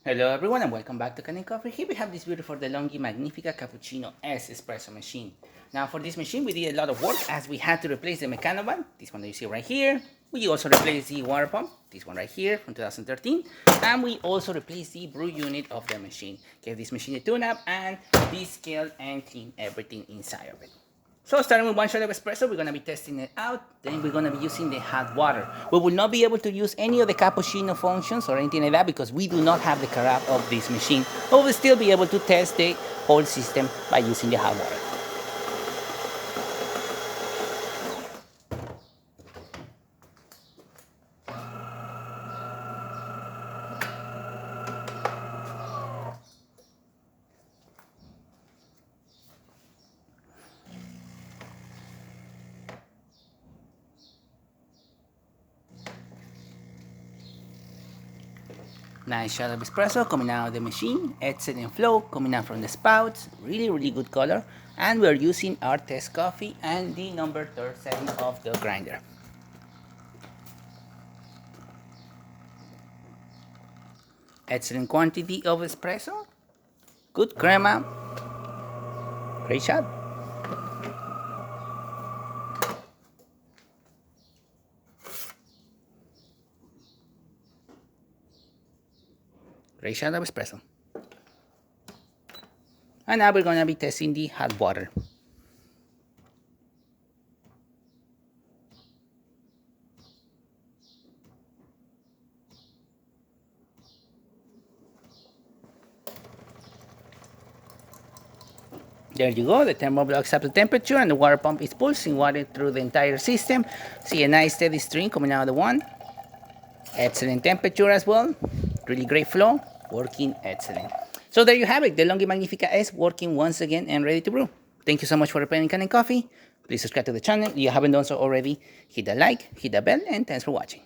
Hello everyone and welcome back to Kanen Coffee. Here we have this beautiful DeLonghi Magnifica Cappuccino S Espresso machine. Now for this machine we did a lot of work as we had to replace the mechano one, this one that you see right here. We also replaced the water pump, this one right here from 2013. And we also replaced the brew unit of the machine. Gave this machine a tune-up and descaled and cleaned everything inside of it. So starting with one shot of espresso, we're going to be testing it out. Then we're going to be using the hot water. We will not be able to use any of the cappuccino functions or anything like that because we do not have the carafe of this machine. But we'll still be able to test the whole system by using the hot water. Nice shot of espresso coming out of the machine, excellent flow coming out from the spouts, really good color. And we're using our test coffee and the number 37 of the grinder. Excellent quantity of espresso, good crema, great shot. Great shot of espresso. And now we're going to be testing the hot water. There you go, the thermal blocks up the temperature and the water pump is pulsing water through the entire system. See a nice steady stream coming out of the one. Excellent temperature as well. Really great flow. Working excellent. So there you have it. The DeLonghi Magnifica S working once again and ready to brew. Thank you so much for repairing Kanen Coffee. Please subscribe to the channel if you haven't done so already. Hit the like, hit the bell, and thanks for watching.